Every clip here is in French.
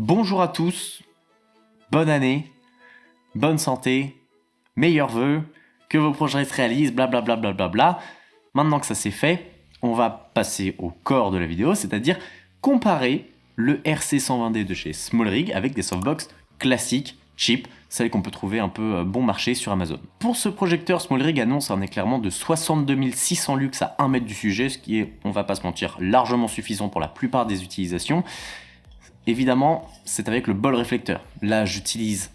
Bonjour à tous, bonne année, bonne santé, meilleurs vœux, que vos projets se réalisent, blablabla. Bla bla bla bla. Maintenant que ça c'est fait, on va passer au corps de la vidéo, c'est-à-dire comparer le RC120D de chez SmallRig avec des softbox classiques, cheap, celles qu'on peut trouver un peu bon marché sur Amazon. Pour ce projecteur, SmallRig annonce un éclairement de 62 600 lux à 1 mètre du sujet, ce qui est, on va pas se mentir, largement suffisant pour la plupart des utilisations. Évidemment, c'est avec le bol réflecteur. Là, j'utilise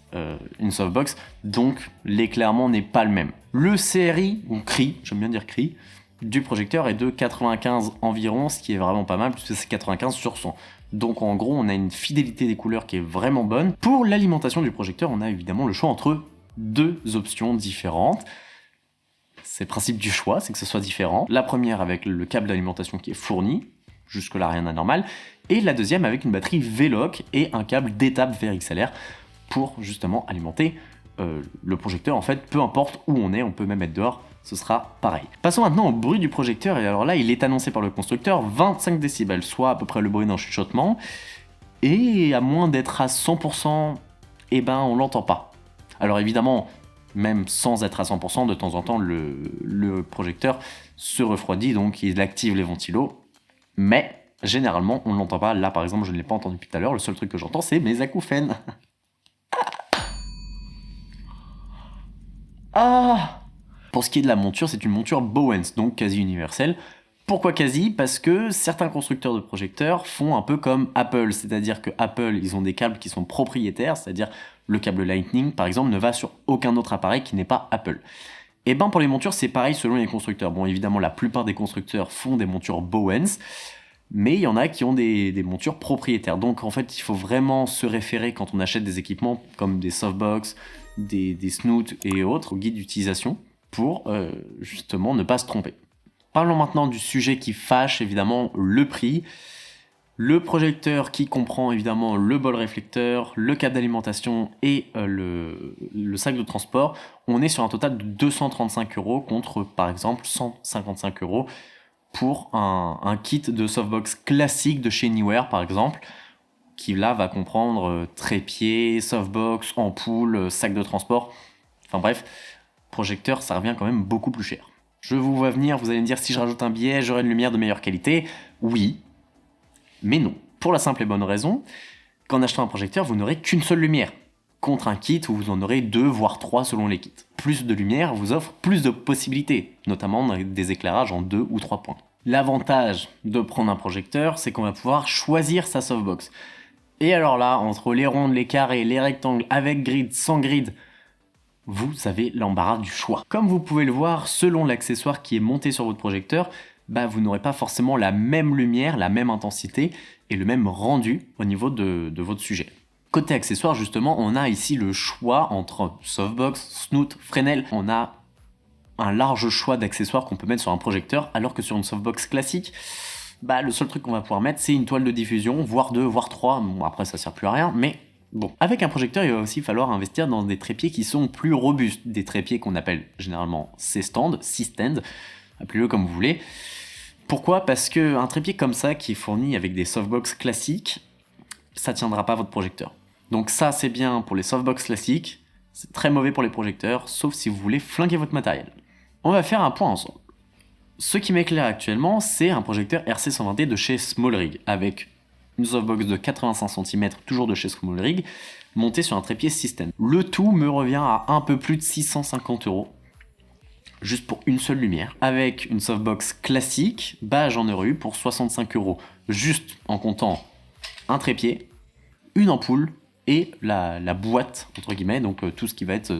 une softbox, donc l'éclairement n'est pas le même. Le CRI, ou CRI, j'aime bien dire CRI, du projecteur est de 95 environ, ce qui est vraiment pas mal, puisque c'est 95 sur 100. Donc en gros, on a une fidélité des couleurs qui est vraiment bonne. Pour l'alimentation du projecteur, on a évidemment le choix entre deux options différentes. C'est le principe du choix, c'est que ce soit différent. La première avec le câble d'alimentation qui est fourni, jusque-là rien d'anormal, et la deuxième avec une batterie V-Lock et un câble d'étape vers XLR pour justement alimenter le projecteur. En fait, peu importe où on est, on peut même être dehors, ce sera pareil. Passons maintenant au bruit du projecteur, et alors là, il est annoncé par le constructeur 25 décibels, soit à peu près le bruit d'un chuchotement, et à moins d'être à 100%, eh ben on l'entend pas. Alors évidemment, même sans être à 100%, de temps en temps, le projecteur se refroidit, donc il active les ventilos, mais généralement, on ne l'entend pas. Là, par exemple, je ne l'ai pas entendu depuis tout à l'heure. Le seul truc que j'entends, c'est mes acouphènes. Ah! Pour ce qui est de la monture, c'est une monture Bowens, donc quasi universelle. Pourquoi quasi? Parce que certains constructeurs de projecteurs font un peu comme Apple, c'est-à-dire que Apple, ils ont des câbles qui sont propriétaires, c'est-à-dire le câble Lightning, par exemple, ne va sur aucun autre appareil qui n'est pas Apple. Et ben pour les montures, c'est pareil selon les constructeurs. Bon, évidemment, la plupart des constructeurs font des montures Bowens, mais il y en a qui ont des montures propriétaires. Donc en fait, il faut vraiment se référer quand on achète des équipements comme des softbox, des snoots et autres, au guide d'utilisation, pour justement ne pas se tromper. Parlons maintenant du sujet qui fâche, évidemment, le prix. Le projecteur qui comprend évidemment le bol réflecteur, le câble d'alimentation et le sac de transport, on est sur un total de 235 € contre par exemple 155 € pour un kit de softbox classique de chez Anywhere par exemple, qui là va comprendre trépied, softbox, ampoule, sac de transport, enfin bref, projecteur ça revient quand même beaucoup plus cher. Je vous vois venir, vous allez me dire si je rajoute un billet, j'aurai une lumière de meilleure qualité. Oui, mais non. Pour la simple et bonne raison qu'en achetant un projecteur, vous n'aurez qu'une seule lumière, contre un kit où vous en aurez 2 voire 3 selon les kits. Plus de lumière vous offre plus de possibilités, notamment dans des éclairages en 2 ou 3 points. L'avantage de prendre un projecteur, c'est qu'on va pouvoir choisir sa softbox. Et alors là, entre les rondes, les carrés, les rectangles, avec grid, sans grid, vous avez l'embarras du choix. Comme vous pouvez le voir, selon l'accessoire qui est monté sur votre projecteur, vous n'aurez pas forcément la même lumière, la même intensité et le même rendu au niveau de votre sujet. Côté accessoires, justement, on a ici le choix entre softbox, snoot, Fresnel. On a un large choix d'accessoires qu'on peut mettre sur un projecteur, alors que sur une softbox classique, le seul truc qu'on va pouvoir mettre, c'est une toile de diffusion, voire 2, voire 3. Bon, après, ça sert plus à rien, mais bon. Avec un projecteur, il va aussi falloir investir dans des trépieds qui sont plus robustes. Des trépieds qu'on appelle généralement C-stand, appelez-le comme vous voulez. Pourquoi? Parce qu'un trépied comme ça, qui est fourni avec des softbox classiques, ça tiendra pas votre projecteur. Donc ça, c'est bien pour les softbox classiques, c'est très mauvais pour les projecteurs, sauf si vous voulez flinguer votre matériel. On va faire un point ensemble. Ce qui m'éclaire actuellement, c'est un projecteur RC120D de chez SmallRig, avec une softbox de 85 cm, toujours de chez SmallRig, montée sur un trépied système. Le tout me revient à un peu plus de 650 €. Juste pour une seule lumière. Avec une softbox classique, j'en aurais eu pour 65 €, juste en comptant un trépied, une ampoule et la boîte, entre guillemets, donc tout ce qui va être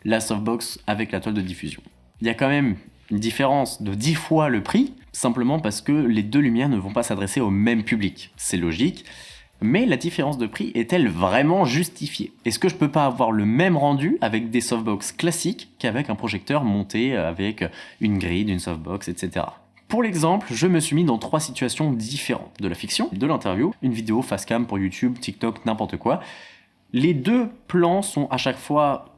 la softbox avec la toile de diffusion. Il y a quand même une différence de 10 fois le prix, simplement parce que les deux lumières ne vont pas s'adresser au même public. C'est logique. Mais la différence de prix est-elle vraiment justifiée? Est-ce que je peux pas avoir le même rendu avec des softbox classiques qu'avec un projecteur monté avec une grille, une softbox, etc. Pour l'exemple, je me suis mis dans 3 situations différentes. De la fiction, de l'interview, une vidéo face cam pour YouTube, TikTok, n'importe quoi. Les deux plans sont à chaque fois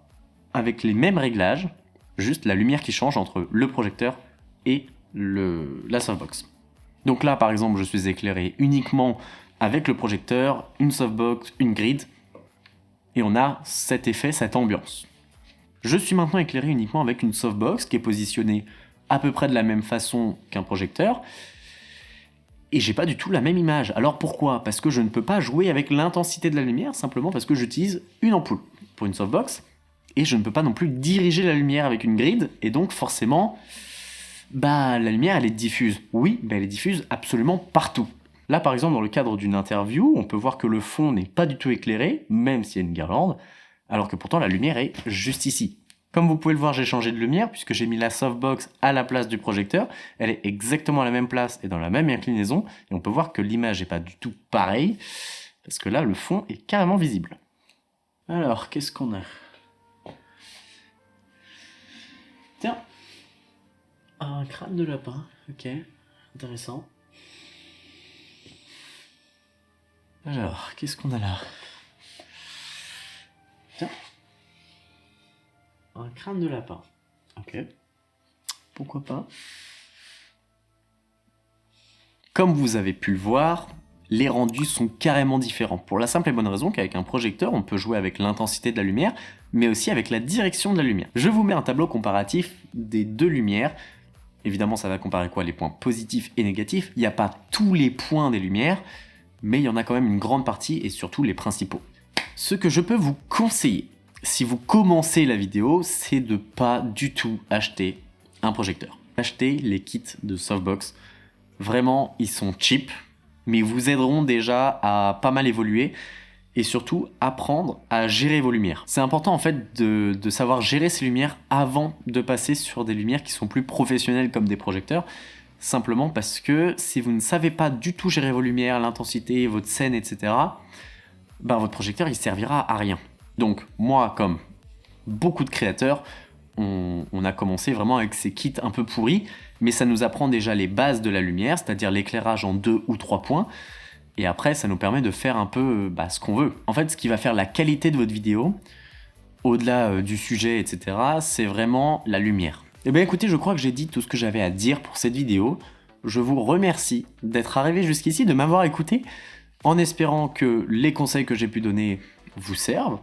avec les mêmes réglages, juste la lumière qui change entre le projecteur et la softbox. Donc là, par exemple, je suis éclairé uniquement avec le projecteur, une softbox, une grid, et on a cet effet, cette ambiance. Je suis maintenant éclairé uniquement avec une softbox qui est positionnée à peu près de la même façon qu'un projecteur, et j'ai pas du tout la même image. Alors pourquoi? Parce que je ne peux pas jouer avec l'intensité de la lumière, simplement parce que j'utilise une ampoule pour une softbox, et je ne peux pas non plus diriger la lumière avec une grid, et donc forcément, la lumière elle est diffuse. Oui, elle est diffuse absolument partout. Là par exemple dans le cadre d'une interview, on peut voir que le fond n'est pas du tout éclairé, même s'il y a une guirlande, alors que pourtant la lumière est juste ici. Comme vous pouvez le voir, j'ai changé de lumière puisque j'ai mis la softbox à la place du projecteur. Elle est exactement à la même place et dans la même inclinaison. Et on peut voir que l'image n'est pas du tout pareille parce que là, le fond est carrément visible. Alors, qu'est-ce qu'on a? Tiens, un crâne de lapin. Ok, intéressant. Alors, qu'est-ce qu'on a là? Tiens. Un crâne de lapin. Ok. Pourquoi pas? Comme vous avez pu le voir, les rendus sont carrément différents. Pour la simple et bonne raison qu'avec un projecteur, on peut jouer avec l'intensité de la lumière, mais aussi avec la direction de la lumière. Je vous mets un tableau comparatif des deux lumières. Évidemment, ça va comparer quoi? Les points positifs et négatifs. Il n'y a pas tous les points des lumières, mais il y en a quand même une grande partie et surtout les principaux. Ce que je peux vous conseiller, si vous commencez la vidéo, c'est de pas du tout acheter un projecteur. Achetez les kits de softbox. Vraiment, ils sont cheap, mais ils vous aideront déjà à pas mal évoluer et surtout apprendre à gérer vos lumières. C'est important en fait de savoir gérer ces lumières avant de passer sur des lumières qui sont plus professionnelles comme des projecteurs. Simplement parce que si vous ne savez pas du tout gérer vos lumières, l'intensité, votre scène, etc., votre projecteur il servira à rien. Donc moi, comme beaucoup de créateurs, on a commencé vraiment avec ces kits un peu pourris, mais ça nous apprend déjà les bases de la lumière, c'est-à-dire l'éclairage en 2 ou 3 points, et après ça nous permet de faire un peu ce qu'on veut. En fait, ce qui va faire la qualité de votre vidéo, au-delà du sujet, etc., c'est vraiment la lumière. Eh bien écoutez, je crois que j'ai dit tout ce que j'avais à dire pour cette vidéo. Je vous remercie d'être arrivé jusqu'ici, de m'avoir écouté, en espérant que les conseils que j'ai pu donner vous servent,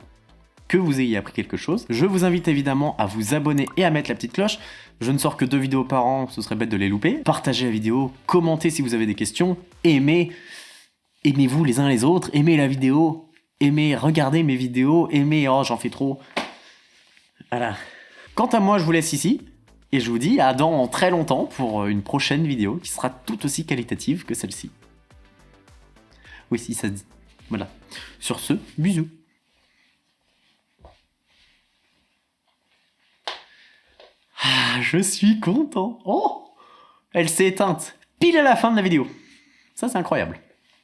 que vous ayez appris quelque chose. Je vous invite évidemment à vous abonner et à mettre la petite cloche. Je ne sors que 2 vidéos par an, ce serait bête de les louper. Partagez la vidéo, commentez si vous avez des questions, aimez-vous les uns les autres, aimez la vidéo, regardez mes vidéos, oh j'en fais trop. Voilà. Quant à moi, je vous laisse ici, et je vous dis à dans très longtemps pour une prochaine vidéo qui sera tout aussi qualitative que celle-ci. Oui, si ça se dit. Voilà. Sur ce, bisous. Ah, je suis content. Oh, elle s'est éteinte pile à la fin de la vidéo. Ça, c'est incroyable.